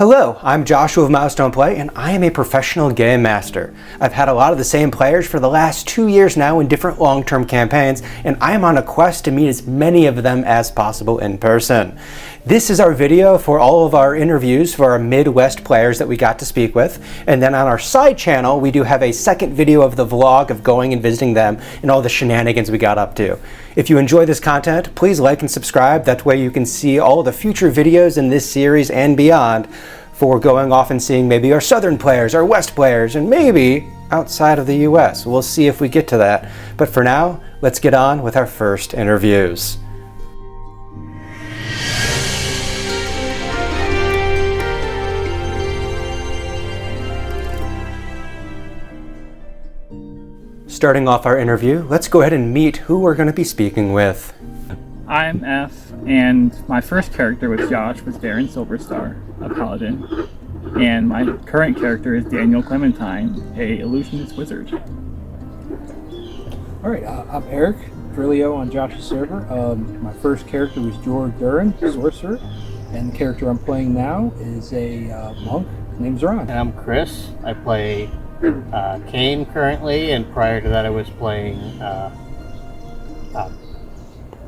Hello, I'm Joshua of Milestone Play, and I am a professional game master. I've had a lot of the same players for the last 2 years now in different long-term campaigns, and I am on a quest to meet as many of them as possible in person. This is our video for all of our interviews for our Midwest players that we got to speak with, and then on our side channel we do have a second video of the vlog of going and visiting them and all the shenanigans we got up to. If you enjoy this content, please like and subscribe. That way you can see all the future videos in this series and beyond for going off and seeing maybe our southern players, our west players, and maybe outside of the US. We'll see if we get to that. But for now, let's get on with our first interviews. Starting off our interview, let's go ahead and meet who we're going to be speaking with. I'm F, and my first character with Josh was Darren Silverstar, a paladin, and my current character is Daniel Clementine, a illusionist wizard. Alright, I'm Eric, Thrilleo on Josh's server. My first character was George Duran, sorcerer, and the character I'm playing now is a monk named Zoran. And I'm Chris. I play Kane currently, and prior to that I was playing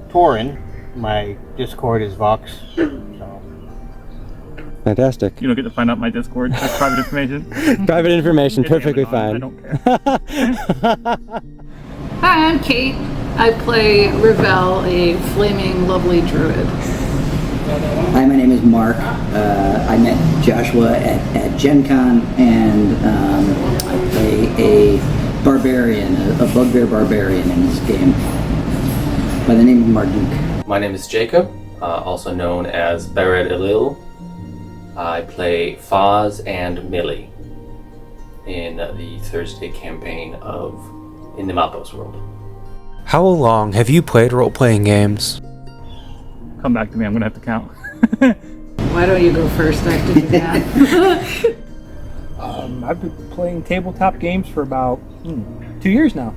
Torin. My Discord is Vox. So. Fantastic. You don't get to find out my Discord. That's private information. Private information, perfectly Amazon. fine. I don't care. Hi, I'm Kate. I play Ravel, a flaming, lovely druid. Hi, my name is Mark. I met Joshua at Gen Con, and I play a barbarian, a bugbear barbarian in this game by the name of Marduk. My name is Jacob, also known as Bered Elil. I play Faz and Millie in the Thursday campaign of In the Malpos world. How long have you played role-playing games? Come back to me, I'm gonna have to count. Why don't you go first? I have to do that. I've been playing tabletop games for about 2 years now.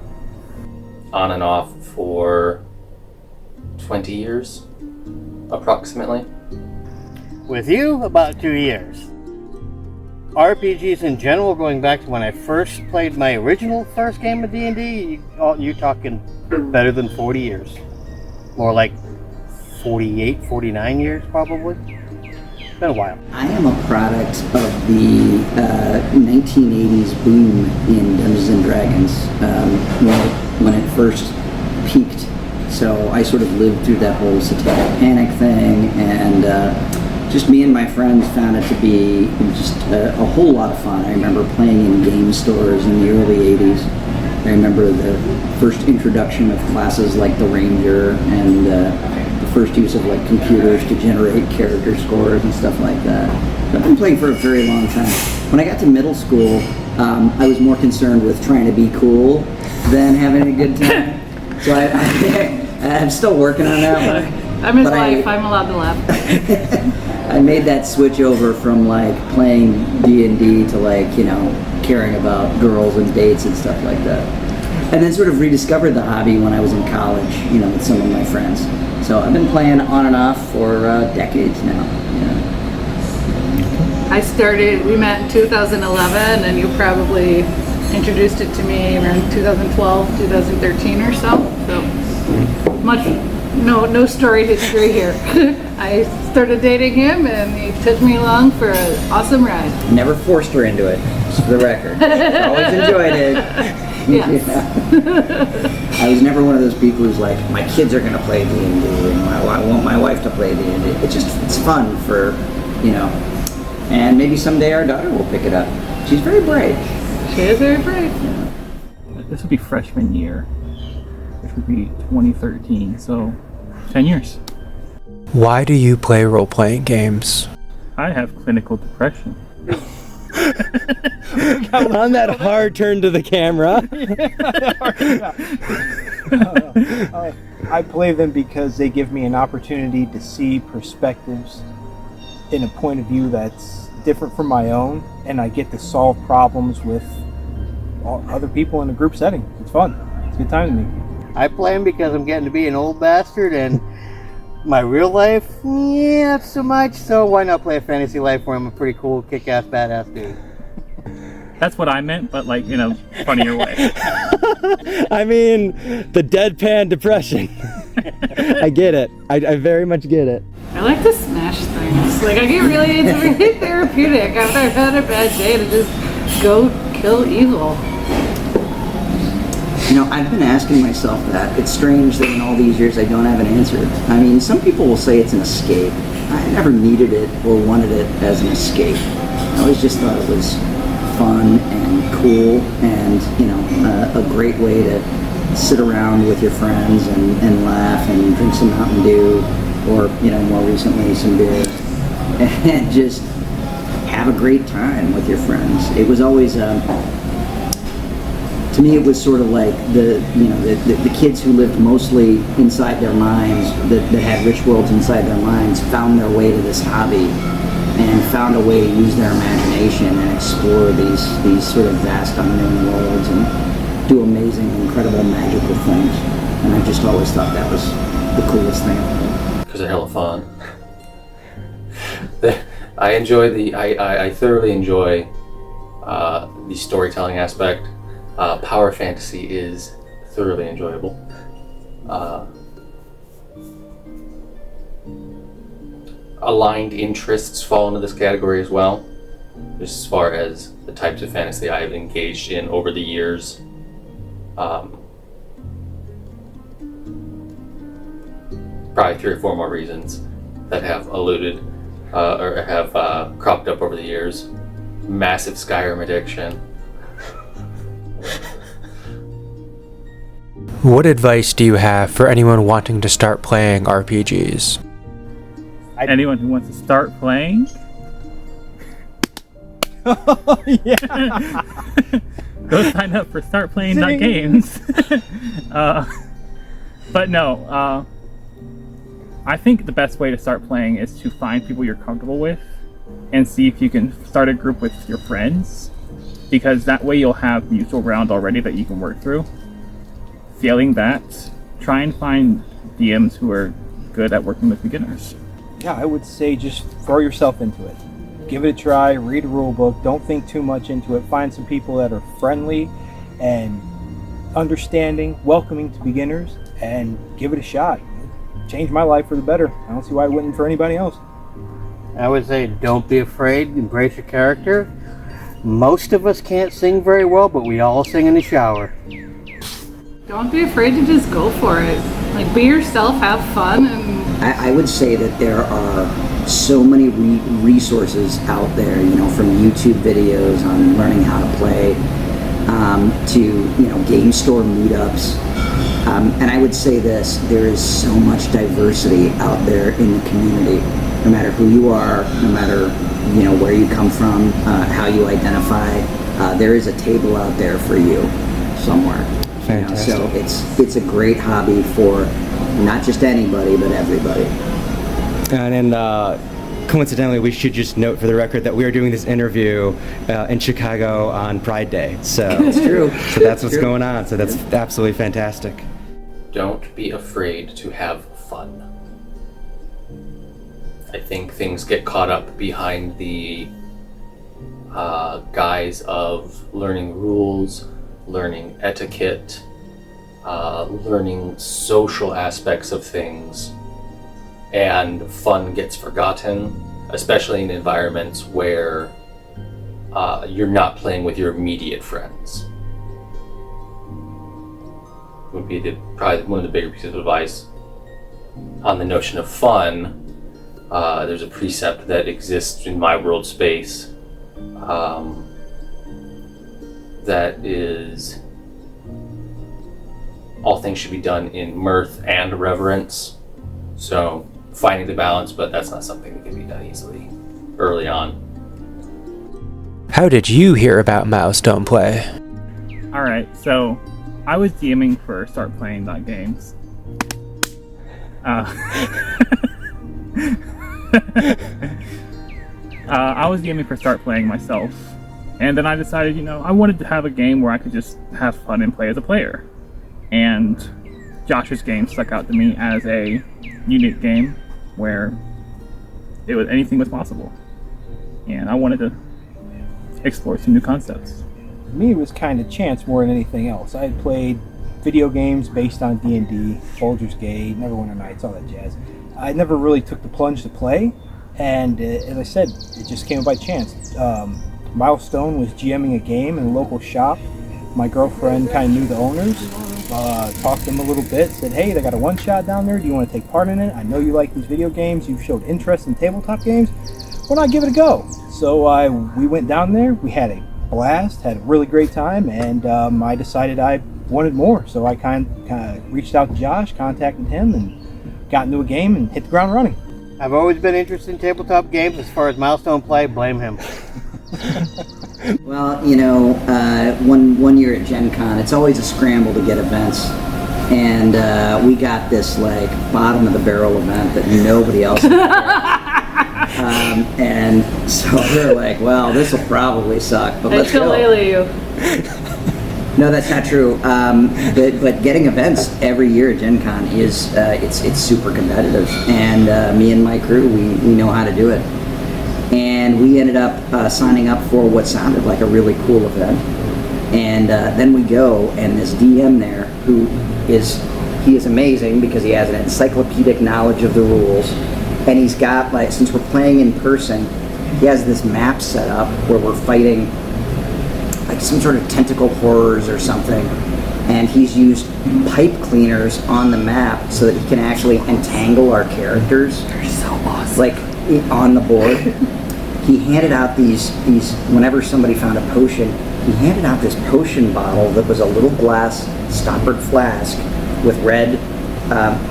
On and off for 20 years, approximately. With you, about 2 years. RPGs in general, going back to when I first played my original first game of D&D, you're talking better than 40 years. More like 48, 49 years probably. It's been a while. I am a product of the 1980s boom in Dungeons and Dragons when it first peaked. So I sort of lived through that whole satanic panic thing, and just me and my friends found it to be just a whole lot of fun. I remember playing in game stores in the early 80s. I remember the first introduction of classes like the Ranger, and the first use of like computers to generate character scores and stuff like that. So I've been playing for a very long time. When I got to middle school, I was more concerned with trying to be cool than having a good time. So I'm still working on that one. I'm his wife. I'm allowed to laugh. I made that switch over from like playing D&D to like, you know, caring about girls and dates and stuff like that. And then sort of rediscovered the hobby when I was in college, you know, with some of my friends. So I've been playing on and off for decades now. Yeah. I started, we met in 2011, and you probably introduced it to me around 2012, 2013 or so. So no story history here. I started dating him, and he took me along for an awesome ride. Never forced her into it, just for the record. Always enjoyed it. Yes. Yeah. I was never one of those people who's like, my kids are gonna play D&D, and I want my wife to play D&D. It's fun for, you know, and maybe someday our daughter will pick it up. She's very brave. She is very brave. Yeah. This would be freshman year, which would be 2013, so 10 years. Why do you play role-playing games? I have clinical depression. On that hard turn to the camera. I play them because they give me an opportunity to see perspectives in a point of view that's different from my own, and I get to solve problems with other people in a group setting. It's fun. It's a good time to me. I play them because I'm getting to be an old bastard, and My real life? Yeah, not so much. So why not play a fantasy life where I'm a pretty cool, kick-ass, badass dude? That's what I meant, but like in a funnier way. I mean, the deadpan depression. I get it. I very much get it. I like to smash things. Like, it's really therapeutic after I've had a bad day to just go kill evil. You know, I've been asking myself that. It's strange that in all these years I don't have an answer. I mean, some people will say it's an escape. I never needed it or wanted it as an escape. I always just thought it was fun and cool and, you know, a great way to sit around with your friends and laugh and drink some Mountain Dew or, you know, more recently some beer and just have a great time with your friends. It was always, to me, it was sort of like the kids who lived mostly inside their minds, that had rich worlds inside their minds, found their way to this hobby and found a way to use their imagination and explore these sort of vast unknown worlds and do amazing, incredible, magical things. And I just always thought that was the coolest thing ever. Because they're hella fun. I thoroughly enjoy the storytelling aspect. Power fantasy is thoroughly enjoyable. Aligned interests fall into this category as well, just as far as the types of fantasy I've engaged in over the years. Probably 3 or 4 more reasons that have alluded or have cropped up over the years. Massive Skyrim addiction. What advice do you have for anyone wanting to start playing RPGs? Anyone who wants to start playing? Yeah. Go sign up for startplaying.games. But no, I think the best way to start playing is to find people you're comfortable with and see if you can start a group with your friends, because that way you'll have mutual ground already that you can work through. Failing that, try and find DMs who are good at working with beginners. Yeah, I would say just throw yourself into it. Give it a try, read a rule book, don't think too much into it. Find some people that are friendly and understanding, welcoming to beginners, and give it a shot. It changed my life for the better. I don't see why it wouldn't for anybody else. I would say don't be afraid, embrace your character. Most of us can't sing very well, but we all sing in the shower. Don't be afraid to just go for it. Like, be yourself, have fun, and I would say that there are so many resources out there, you know, from YouTube videos on learning how to play to, you know, game store meetups. And I would say this, there is so much diversity out there in the community. No matter who you are, no matter, you know, where you come from, how you identify, there is a table out there for you somewhere. Fantastic. You know, so it's a great hobby for not just anybody, but everybody. And coincidentally, we should just note for the record that we are doing this interview in Chicago on Pride Day. So It's true. So that's what's going on. So that's absolutely fantastic. Don't be afraid to have fun. I think things get caught up behind the guise of learning rules, learning etiquette, learning social aspects of things, and fun gets forgotten, especially in environments where you're not playing with your immediate friends. Would be probably one of the bigger pieces of advice on the notion of fun. There's a precept that exists in my world space that is, all things should be done in mirth and reverence. So finding the balance, but that's not something that can be done easily early on. How did you hear about Milestone Play? Alright, so I was DMing for startplaying.games. I was DMing for Start Playing myself, and then I decided, you know, I wanted to have a game where I could just have fun and play as a player. And Josh's game stuck out to me as a unique game where anything was possible, and I wanted to explore some new concepts. For me, it was kind of chance more than anything else. I had played video games based on D&D, Baldur's Gate, Neverwinter Nights, all that jazz. I never really took the plunge to play, and as I said, it just came by chance. Milestone was GMing a game in a local shop. My girlfriend kind of knew the owners, talked to them a little bit, said, hey, they got a one-shot down there, do you want to take part in it? I know you like these video games, you've showed interest in tabletop games, why not give it a go? So we went down there, we had a blast, had a really great time, and I decided I wanted more. So I kind of reached out to Josh, contacted him, and got into a game and hit the ground running. I've always been interested in tabletop games. As far as Milestone play, blame him. Well, you know, one year at Gen Con, it's always a scramble to get events. And we got this, like, bottom of the barrel event that nobody else had. And so we're like, well, this will probably suck, but let's go. You. No, that's not true. But getting events every year at Gen Con is, it's super competitive. And me and my crew, we know how to do it. And we ended up signing up for what sounded like a really cool event. And then we go, and this DM there, he is amazing because he has an encyclopedic knowledge of the rules. And he's got, like, since we're playing in person, he has this map set up where we're fighting like some sort of tentacle horrors or something. And he's used pipe cleaners on the map so that he can actually entangle our characters. They're so awesome. Like, on the board. He handed out these, whenever somebody found a potion, he handed out this potion bottle that was a little glass stoppered flask with red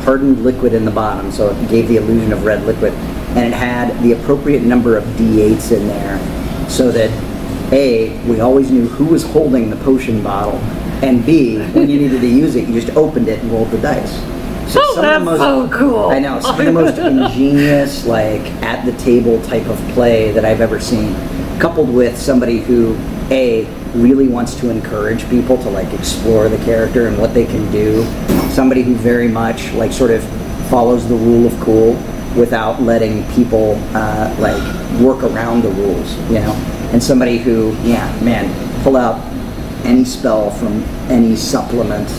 hardened liquid in the bottom, so it gave the illusion of red liquid. And it had the appropriate number of D8s in there, so that A, we always knew who was holding the potion bottle, and B, when you needed to use it, you just opened it and rolled the dice. So that's so cool. I know, some of the most ingenious, like, at the table type of play that I've ever seen, coupled with somebody who, A, really wants to encourage people to, like, explore the character and what they can do. Somebody who very much, like, sort of follows the rule of cool without letting people, like, work around the rules, you know? And somebody who, yeah, man, pull out any spell from any supplement,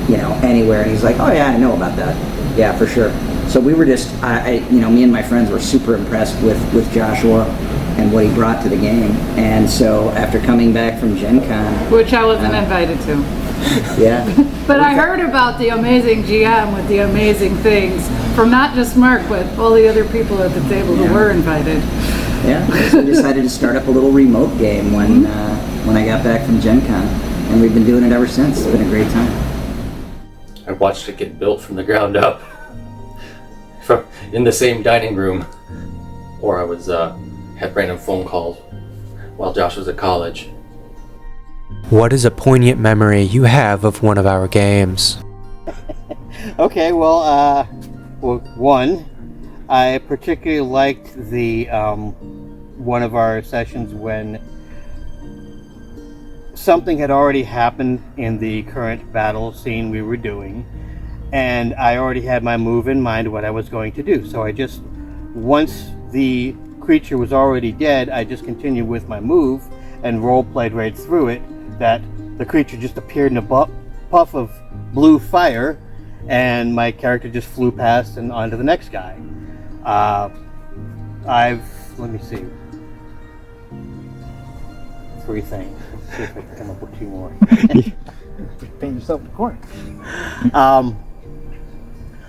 you know, anywhere, and he's like, oh yeah, I know about that. Yeah, for sure. So we were just, you know, me and my friends were super impressed with Joshua and what he brought to the game. And so after coming back from Gen Con, Which I wasn't invited to. yeah. But I heard about the amazing GM with the amazing things from not just Mark, but all the other people at the table who were invited. Yeah, so we decided to start up a little remote game when I got back from Gen Con. And we've been doing it ever since. It's been a great time. I watched it get built from the ground up, in the same dining room, or I was had random phone calls while Josh was at college. What is a poignant memory you have of one of our games? Okay, well, one, I particularly liked the one of our sessions when something had already happened in the current battle scene we were doing, and I already had my move in mind what I was going to do. So I just, once the creature was already dead, I just continued with my move and role-played right through it, that the creature just appeared in a puff of blue fire, and my character just flew past and on to the next guy. Let me see, 3 things. Let's see if I can come up with 2 more. Paint yourself in the corner.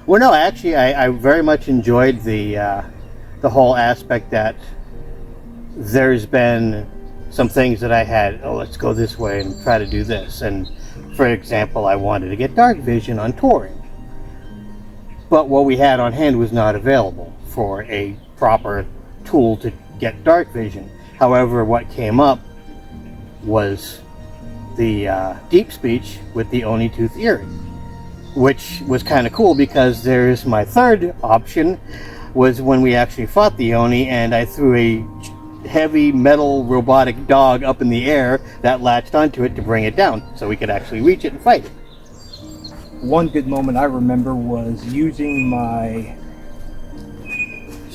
Well, no, actually, I very much enjoyed the whole aspect that there's been some things that I had, let's go this way and try to do this. And for example, I wanted to get dark vision on touring, but what we had on hand was not available for a proper tool to get dark vision. However, what came up was the deep speech with the Oni Tooth Eerie, which was kind of cool because there's my third option, was when we actually fought the Oni and I threw a heavy metal robotic dog up in the air that latched onto it to bring it down so we could actually reach it and fight it. One good moment I remember was using my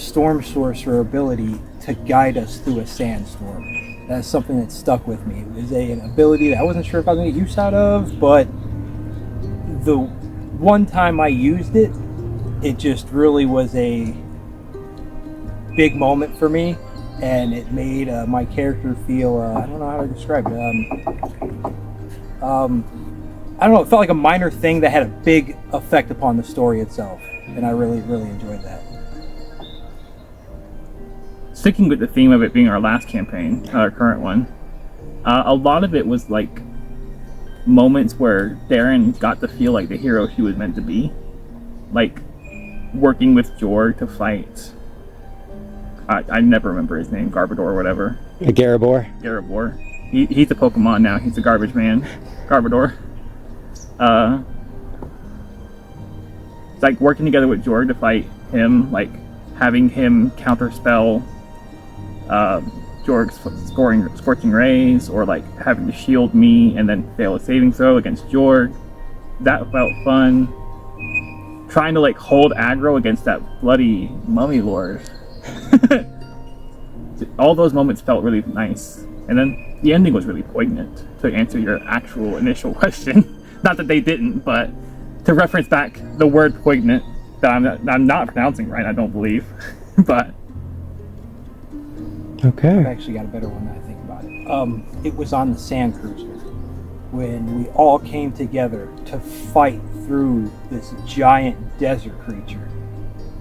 Storm Sorcerer ability to guide us through a sandstorm. That's something that stuck with me. It was an ability that I wasn't sure if I was going to get use out of, but the one time I used it, it just really was a big moment for me, and it made my character feel, I don't know how to describe it, I don't know, it felt like a minor thing that had a big effect upon the story itself, and I really, really enjoyed that. Sticking with the theme of it being our last campaign, our current one, a lot of it was like moments where Darren got to feel like the hero she was meant to be. Like working with Jorg to fight, I never remember his name, Garbodor or whatever. Garabor. Garabor. He's a Pokemon now, he's a garbage man. Garbodor. It's like working together with Jorg to fight him, like having him counterspell Jorg's Scorching Rays, or like having to shield me and then fail a saving throw against Jorg. That felt fun. Trying to like hold aggro against that bloody mummy lord. All those moments felt really nice. And then the ending was really poignant, to answer your actual initial question. Not that they didn't, but to reference back the word poignant that I'm not pronouncing right, I don't believe. But okay. I've actually got a better one now I think about it. It was on the Sand Cruiser when we all came together to fight through this giant desert creature.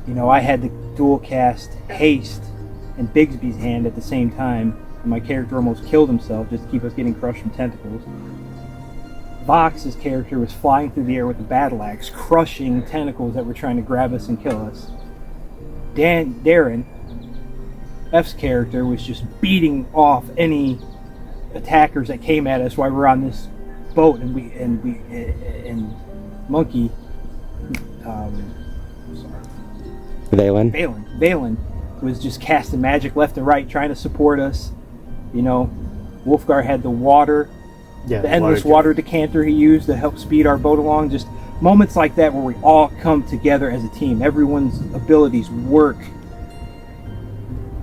You know, I had to dual cast Haste and Bigsby's hand at the same time, and my character almost killed himself just to keep us getting crushed from tentacles. Vox's character was flying through the air with a battle axe, crushing tentacles that were trying to grab us and kill us. Darren, F's character, was just beating off any attackers that came at us while we were on this boat, and Monkey, Valen was just casting magic left and right, trying to support us. You know, Wolfgar had the water. Yeah, the endless water decanter he used to help speed our boat along. Just moments like that where we all come together as a team. Everyone's abilities work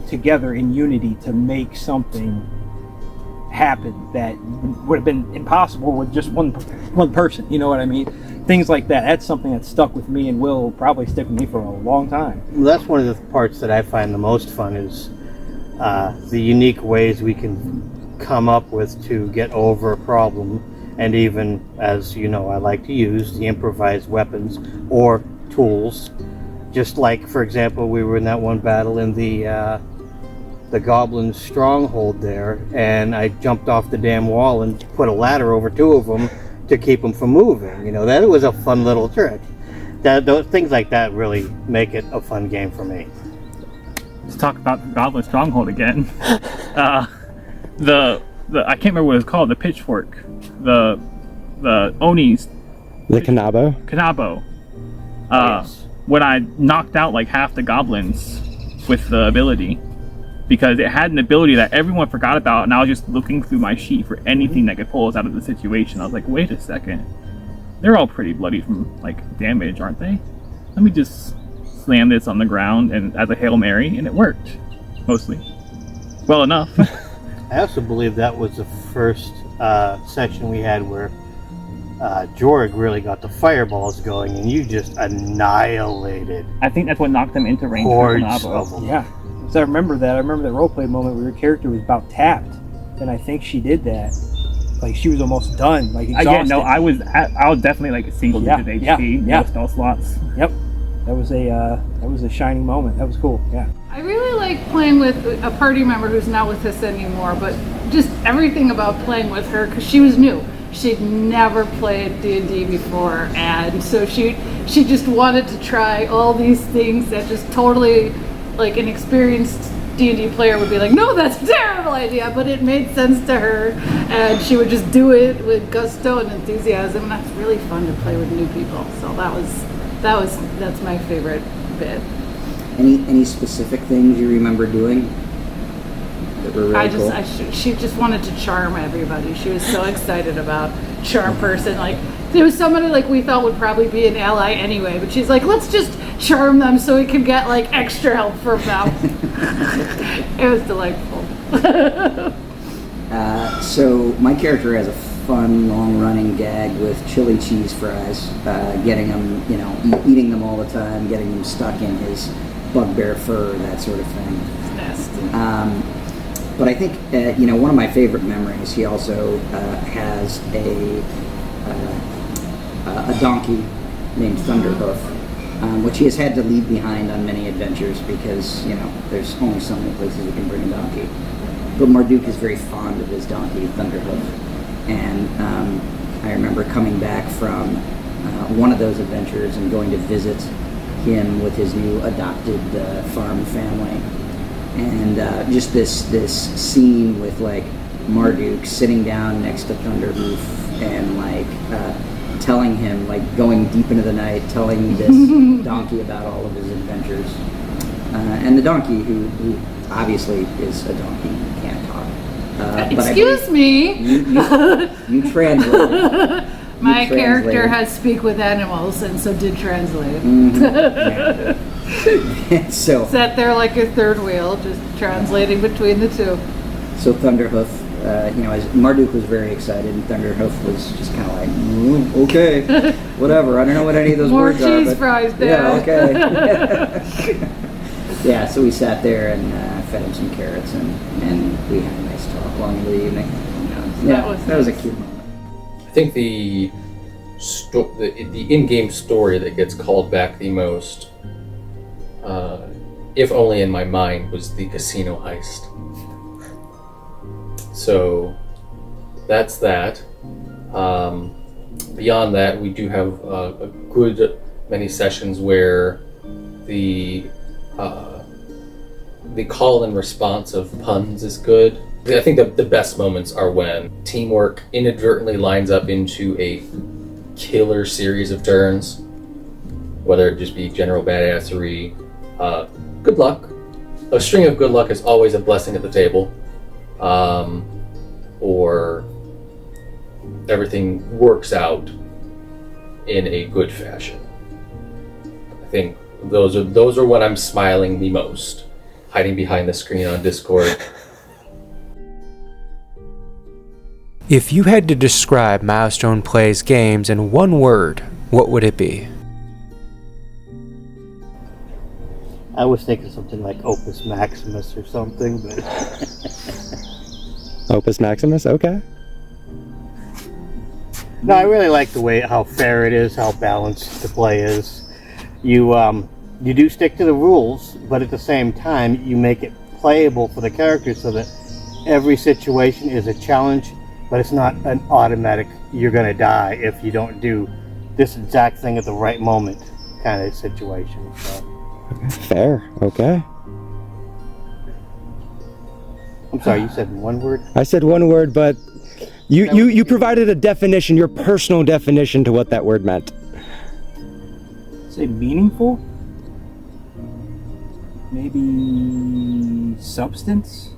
together in unity to make something happen that would have been impossible with just one person. You know what I mean? Things like that. That's something that stuck with me and will probably stick with me for a long time. Well, that's one of the parts that I find the most fun is the unique ways we can come up with to get over a problem, and even, as you know, I like to use the improvised weapons or tools. Just like, for example, we were in that one battle in the goblin stronghold there, and I jumped off the damn wall and put a ladder over two of them to keep them from moving. You know, that was a fun little trick. Those things like that really make it a fun game for me. Let's talk about the Goblin Stronghold again. The I can't remember what it's called. The pitchfork, the Oni's, the Kanabo. Yes. When I knocked out like half the goblins with the ability, because it had an ability that everyone forgot about, and I was just looking through my sheet for anything that could pull us out of the situation. I was like, wait a second, they're all pretty bloody from like damage, aren't they? Let me just slam this on the ground and as a Hail Mary, and it worked mostly well enough. I also believe that was the first section we had where Jorg really got the fireballs going, and you just annihilated. I think that's what knocked them into range. Hordes of them. Yeah, because I remember that roleplay moment where your character was about tapped, and I think she did that. Like she was almost done, like exhausted. Yeah, no, I was definitely like a single digit HP. Yeah. No spell slots. Yep, that was a shining moment. That was cool. Yeah. I really like playing with a party member who's not with us anymore, but just everything about playing with her, because she was new. She'd never played D&D before, and so she just wanted to try all these things that just totally, like, an experienced D&D player would be like, no, that's a terrible idea, but it made sense to her, and she would just do it with gusto and enthusiasm, and that's really fun to play with new people. So that's my favorite bit. Any specific things you remember doing? that were really cool. She just wanted to charm everybody. She was so excited about charm person. Like, there was somebody like we thought would probably be an ally anyway, but she's like, let's just charm them so we can get like extra help from them. It was delightful. So my character has a fun, long-running gag with chili cheese fries, getting them, eating them all the time, getting them stuck in his bugbear fur, that sort of thing. It's nasty. But I think, one of my favorite memories, he also has a donkey named Thunderhoof, which he has had to leave behind on many adventures because, there's only so many places you can bring a donkey. But Marduk is very fond of his donkey, Thunderhoof. And I remember coming back from one of those adventures and going to visit him with his new adopted farm family. And just this scene with like Marduk sitting down next to Thunderhoof and like telling him, like going deep into the night, telling this donkey about all of his adventures. And the donkey, who obviously is a donkey, can't talk. Excuse me. You translate. My character has speak with animals, and so did translate. So sat there like a third wheel, just translating between the two. So Thunderhoof, as Marduk was very excited, and Thunderhoof was just kind of like, okay, whatever. I don't know what any of those More words are. cheese fries, Dad. Yeah, okay. Yeah, so we sat there and fed him some carrots, and we had a nice talk long into the evening. That was a cute moment. I think the in-game story that gets called back the most, if only in my mind, was the casino heist. So that's that. Beyond that, we do have a good many sessions where the call and response of puns is good. I think the best moments are when teamwork inadvertently lines up into a killer series of turns, whether it just be general badassery, good luck. A string of good luck is always a blessing at the table, or everything works out in a good fashion. I think those are when I'm smiling the most, hiding behind the screen on Discord. If you had to describe Milestone Plays games in one word, what would it be? I was thinking something like Opus Maximus or something, but Opus Maximus, okay. no, I really like the way how fair it is, how balanced the play is. You do stick to the rules, but at the same time, you make it playable for the characters so that every situation is a challenge. But it's not an automatic, you're going to die if you don't do this exact thing at the right moment kind of situation. So. Fair, okay. I'm sorry, you said one word? I said one word, but you provided a definition, your personal definition to what that word meant. Say meaningful? Maybe substance?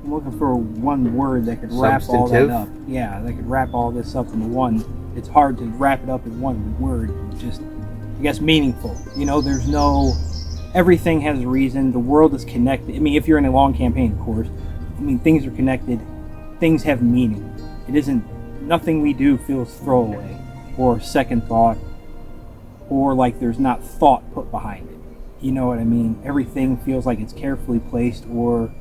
I'm looking for one word that could wrap all that up. Yeah, that could wrap all this up into one. It's hard to wrap it up in one word. Just, I guess, meaningful. There's no... Everything has a reason. The world is connected. I mean, if you're in a long campaign, of course. I mean, things are connected. Things have meaning. It isn't... Nothing we do feels throwaway or second thought or like there's not thought put behind it. You know what I mean? Everything feels like it's carefully placed, or...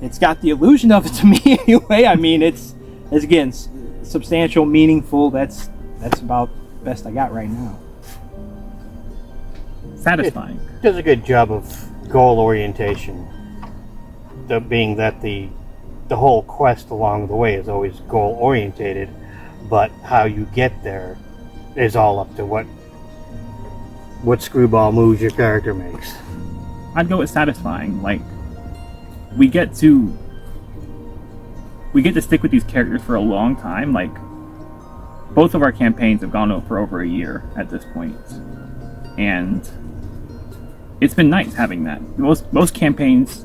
It's got the illusion of it to me anyway. I mean, it's again, substantial, meaningful. That's about the best I got right now. Satisfying. It does a good job of goal orientation. Being that the whole quest along the way is always goal orientated, but how you get there is all up to what screwball moves your character makes. I'd go with satisfying. Like, we get to stick with these characters for a long time. Like, both of our campaigns have gone for over a year at this point, and it's been nice having that. Most campaigns,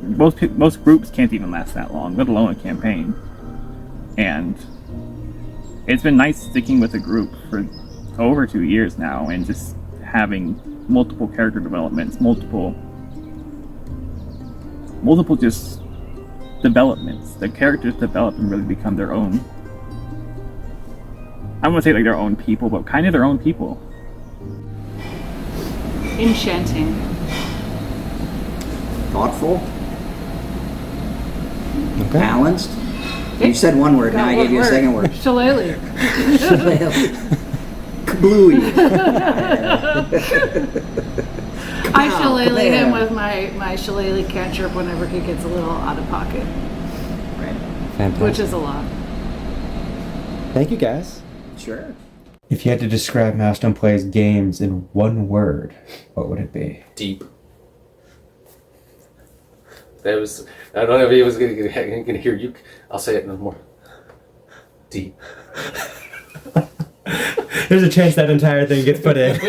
most groups can't even last that long, let alone a campaign. And it's been nice sticking with a group for over 2 years now, and just having multiple character developments, multiple just developments. The characters develop and really become their own. I wouldn't say like their own people, but kind of their own people. Enchanting. Thoughtful. Okay. Balanced. You said one word, now I gave you a second word. Shillelagh. Kablooey. I shillelagh him with my shillelagh cantrip whenever he gets a little out of pocket, Right. Fantastic. which is a lot. Thank you, guys. Sure. If you had to describe Milestone Play's games in one word, what would it be? Deep. That was. I don't know if he was going to hear you. I'll say it no more. Deep. There's a chance that entire thing gets put in.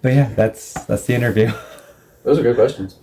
But yeah, that's the interview. Those are good questions.